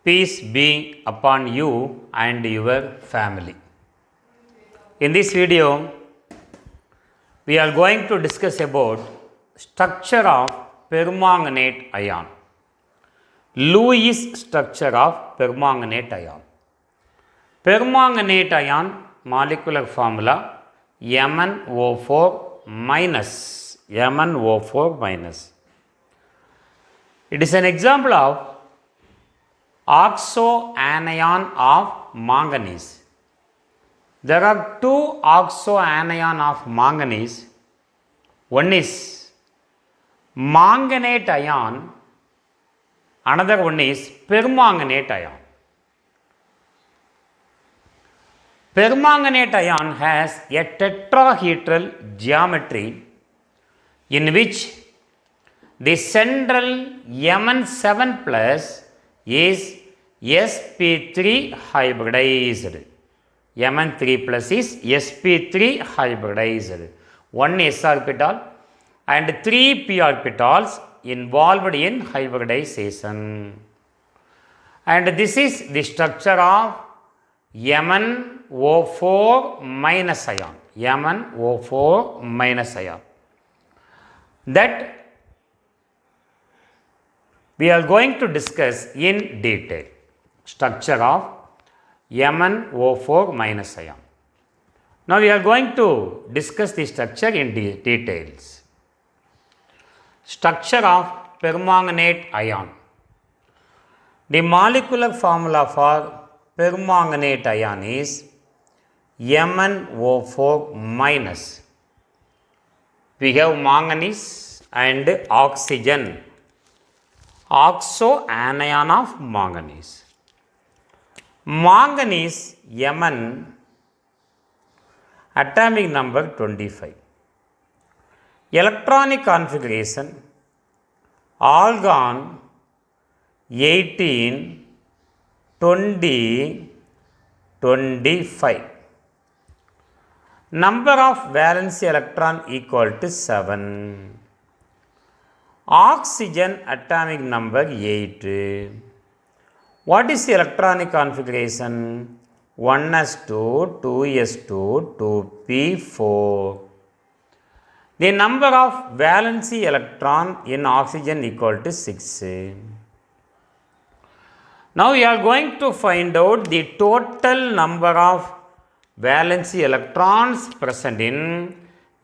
Peace be upon you and your family. In this video, we are going to discuss about structure of permanganate ion. Lewis structure of permanganate ion. Permanganate ion molecular formula MnO4 minus. MnO4 minus. It is an example of oxoanion of manganese. There are two oxoanion of manganese. One is manganate ion, another one is permanganate ion. Permanganate ion has a tetrahedral geometry in which the central Mn7 plus is sp3 hybridized. Mn3 plus is sp3 hybridized. One s orbital and 3 p orbitals involved in hybridization. And this is the structure of MnO4 minus ion. MnO4 minus ion. That we are going to discuss in detail. Structure of MnO4 minus ion. Now we are going to discuss the structure in details. Structure of permanganate ion. The molecular formula for permanganate ion is MnO4 minus. We have manganese and oxygen. Oxoanion of manganese. Manganese Mn, atomic number 25. Electronic configuration argon 18, 20, 25. Number of valence electron equal to 7. Oxygen atomic number 8. What is the electronic configuration? 1s2, 2s2, 2p4. The number of valency electron in oxygen equal to 6. Now we are going to find out the total number of valency electrons present in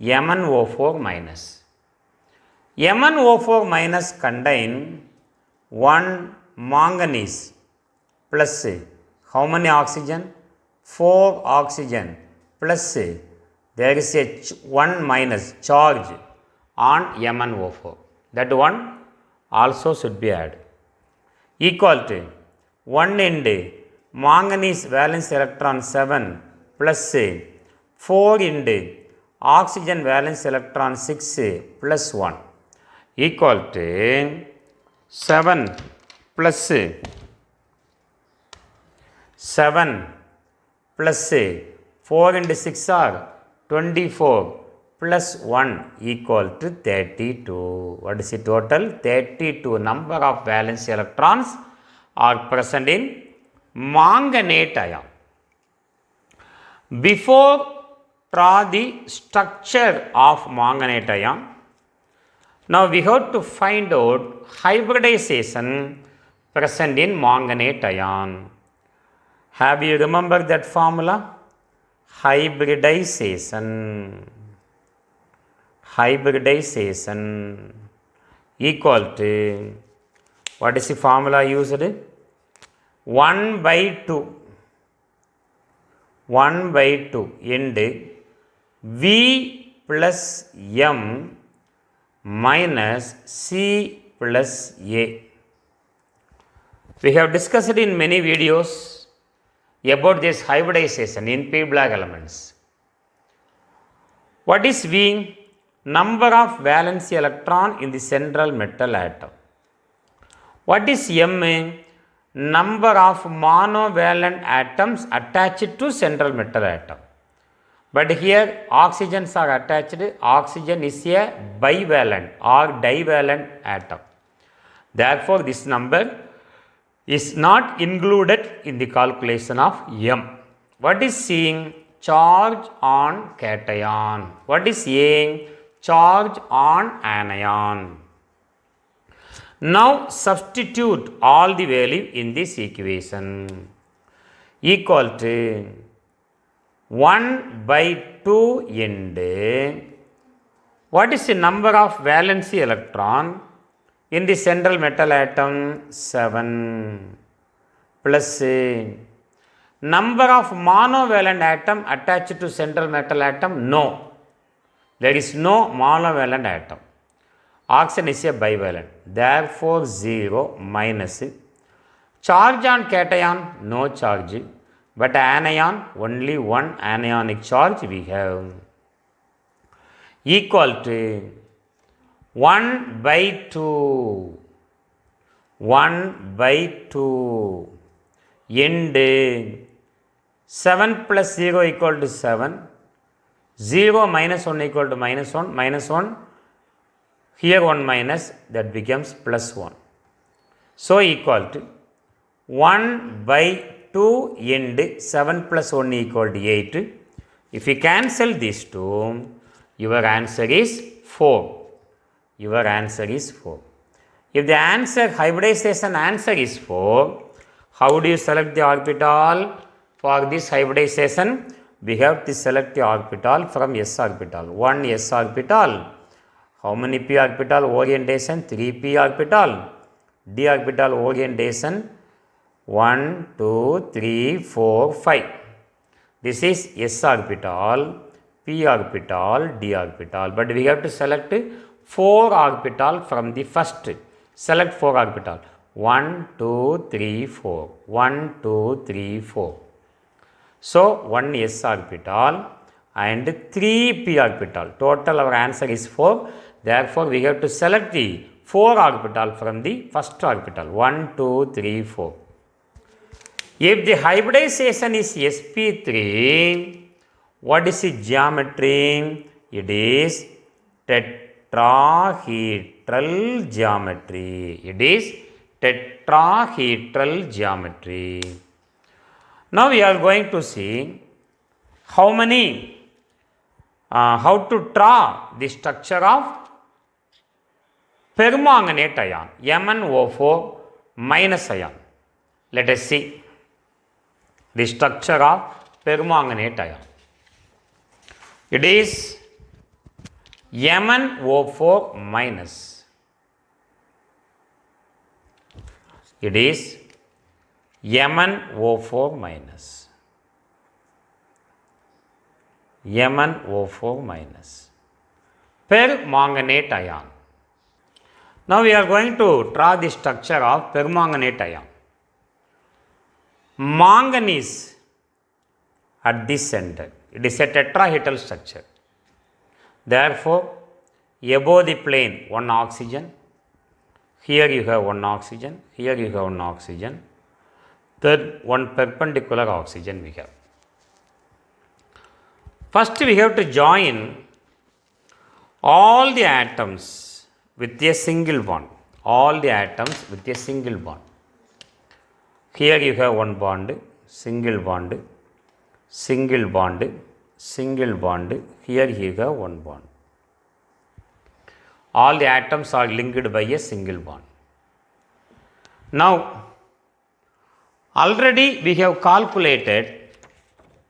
MnO4 minus. MnO4 minus contain 1 manganese plus how many oxygen? 4 oxygen plus there is a 1 minus charge on MnO4. That one also should be added. Equal to 1 into manganese valence electron 7 plus 4 into oxygen valence electron 6 plus 1 equal to 7 plus 7 plus 4 into 6 are 24 plus 1 equal to 32. What is the total? 32 number of valence electrons are present in manganate ion. Before draw the structure of manganate ion, now we have to find out hybridization present in manganate ion. Have you remembered that formula? Hybridization. Hybridization equal to, what is the formula used? 1 by 2. 1 by 2 into V plus M minus C plus A. We have discussed in many videos about this hybridization in p black elements. What is V? Number of valence electron in the central metal atom. What is M? Number of monovalent atoms attached to central metal atom. But here oxygens are attached. Oxygen is a bivalent or divalent atom. Therefore, this number is not included in the calculation of M. What is C? Charge on cation. What is A? Charge on anion. Now substitute all the value in this equation. Equal to 1 by 2 into what is the number of valency electron in the central metal atom? 7 plus number of monovalent atom attached to central metal atom? No. There is no monovalent atom. Oxygen is a bivalent. Therefore 0 minus. Charge on cation? No charge. But anion, only one anionic charge we have. Equal to 1 by 2. 1 by 2 into 7 plus 0 equal to 7. 0 minus 1 equal to minus 1. Minus 1. Here 1 minus, that becomes plus 1. So equal to 1 by 2 into 7 plus 1 equal to 8. If you cancel these two, your answer is 4. Your answer is 4. If the answer, hybridization answer is 4, how do you select the orbital? For this hybridization, we have to select the orbital from s orbital. 1 s orbital. How many p orbital? Orientation 3p orbital. D orbital orientation 1, 2, 3, 4, 5. This is s orbital, p orbital, d orbital. But we have to select 4 orbital from the first. Select 4 orbital. 1, 2, 3, 4. 1, 2, 3, 4. So 1 s orbital and 3 p orbital. Total our answer is 4. Therefore, we have to select the 4 orbital from the first orbital. 1, 2, 3, 4. If the hybridization is sp3, what is the geometry? It is tetrahedral geometry. It is tetrahedral geometry. Now we are going to see how to draw the structure of permanganate ion, MnO4 minus ion. Let us see the structure of permanganate ion. It is MnO4 minus. It is MnO4 minus. MnO4 minus. Permanganate ion. Now we are going to draw the structure of permanganate ion. Manganese at this center. It is a tetrahedral structure. Therefore, above the plane, 1 oxygen. Here you have 1 oxygen. Here you have 1 oxygen. Third, 1 perpendicular oxygen we have. First, we have to join all the atoms with a single bond. All the atoms with a single bond. Here you have 1 bond, single bond, single bond, single bond. Here you have 1 bond. All the atoms are linked by a single bond. Now, already we have calculated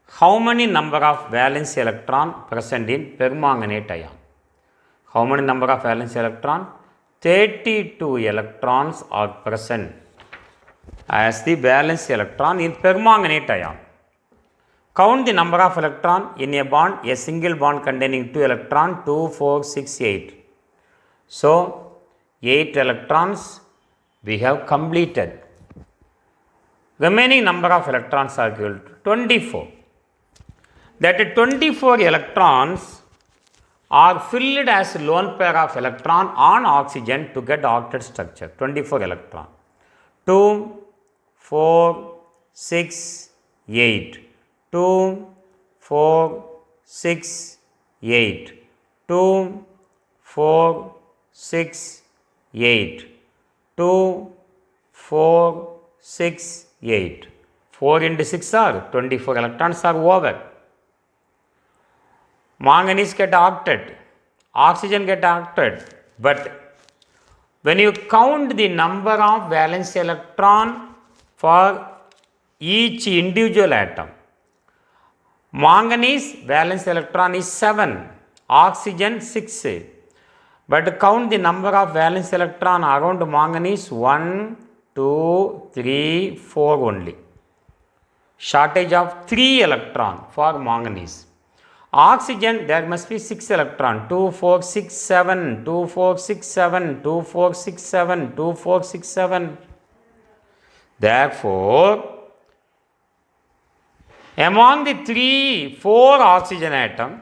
how many number of valence electron present in permanganate ion. How many number of valence electron? 32 electrons are present as the valence electron in permanganate ion. Count the number of electron in a bond, a single bond containing 2 electrons, 2, 4, 6, 8. So, 8 electrons we have completed. Remaining number of electrons are equal to 24. That 24 electrons are filled as lone pair of electron on oxygen to get octet structure. 24 electron. 2, 4, 6, 8. 2, 4, 6, 8. 2, 4, 6, 8. 2, 4, 6, 8. 4 into 6 are 24 electrons are over. Manganese get octet, oxygen get octet, but when you count the number of valence electron for each individual atom, manganese valence electron is 7, oxygen 6, but count the number of valence electron around manganese 1, 2, 3, 4 only. Shortage of 3 electron for manganese. Oxygen, there must be 6 electron, 2, 4, 6, 7, 2, 4, 6, 7, 2, 4, 6, 7, 2, 4, 6, 7. Therefore, among the 4 oxygen atom,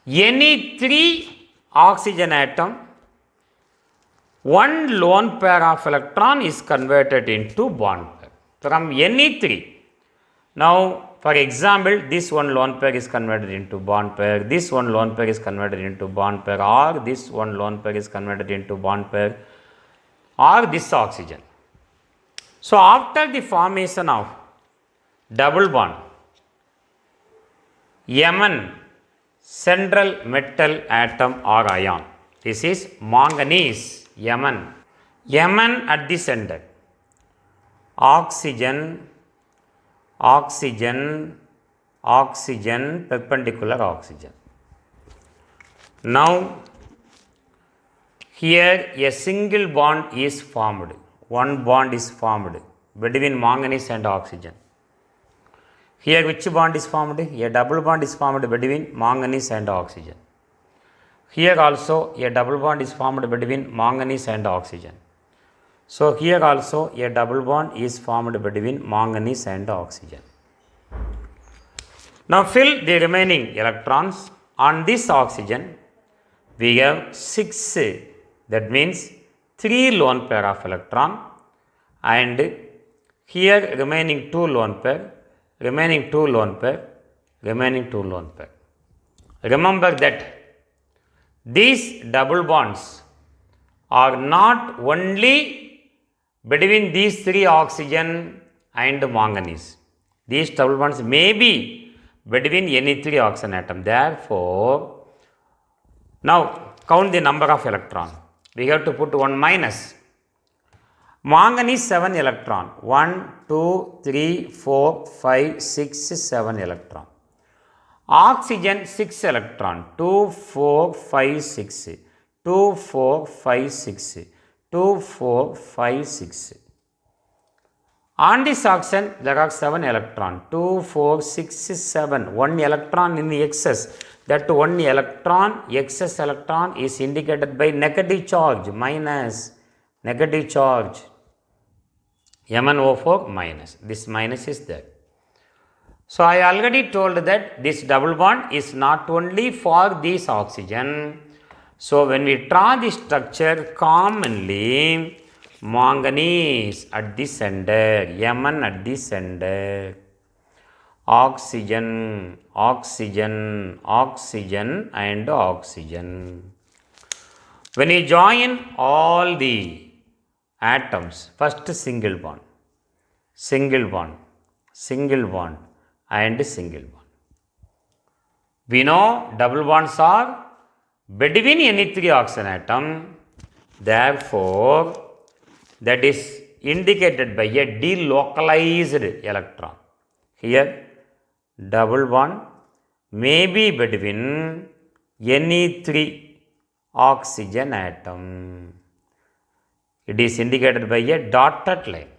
any 3 oxygen atom, one lone pair of electron is converted into bond pair from any 3. Now, for example, this one lone pair is converted into bond pair, this one lone pair is converted into bond pair, or this one lone pair is converted into bond pair, or this oxygen. So, after the formation of double bond, Mn central metal atom or ion, this is manganese, Mn. Mn at the center, oxygen, oxygen, oxygen, perpendicular oxygen. Now, here a single bond is formed, one bond is formed between manganese and oxygen. Here which bond is formed? A double bond is formed between manganese and oxygen. Here also a double bond is formed between manganese and oxygen. So, here also a double bond is formed between manganese and oxygen. Now, fill the remaining electrons on this oxygen. We have 6, that means 3 lone pair of electron, and here remaining 2 lone pair, remaining 2 lone pair, remaining 2 lone pair. Remember that these double bonds are not only between these 3 oxygen and manganese. These double bonds may be between any 3 oxygen atom. Therefore, now count the number of electron. We have to put 1 minus. Manganese 7 electron. 1, 2, 3, 4, 5, 6, 7 electron. Oxygen 6 electron. 2, 4, 5, 6. 2, 4, 5, 6. 2, 4, 5, 6. On this oxygen, there are 7 electron. 2, 4, 6, 7. 1 electron in the excess. That 1 electron, excess electron is indicated by negative charge, minus, negative charge. MnO4 minus. This minus is there. So, I already told that this double bond is not only for this oxygen. So, when we draw the structure, commonly manganese at the center, Mn at the center, oxygen, oxygen, oxygen and oxygen. When you join all the atoms, first single bond, single bond, single bond and single bond. We know double bonds are between any 3 oxygen atom, therefore, that is indicated by a delocalized electron. Here, double bond may be between any 3 oxygen atom. It is indicated by a dotted line.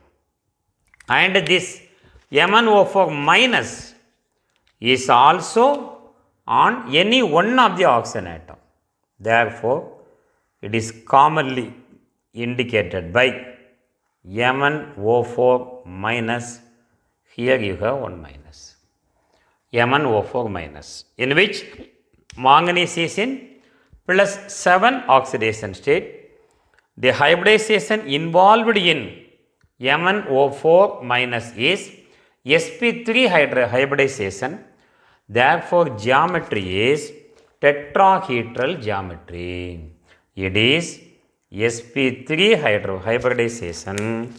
And this MnO4 minus is also on any one of the oxygen atom. Therefore, it is commonly indicated by MnO4 minus. Here you have 1 minus. MnO4 minus, in which manganese is in plus 7 oxidation state. The hybridization involved in MnO4 minus is sp3 hybridization. Therefore, geometry is tetrahedral geometry. It is sp3 hybridization.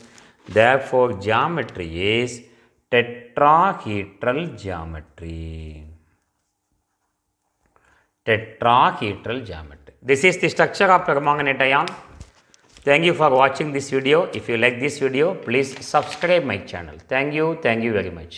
Therefore, geometry is tetrahedral geometry. Tetrahedral geometry. This is the structure of permanganate ion. Thank you for watching this video. If you like this video, please subscribe my channel. Thank you very much.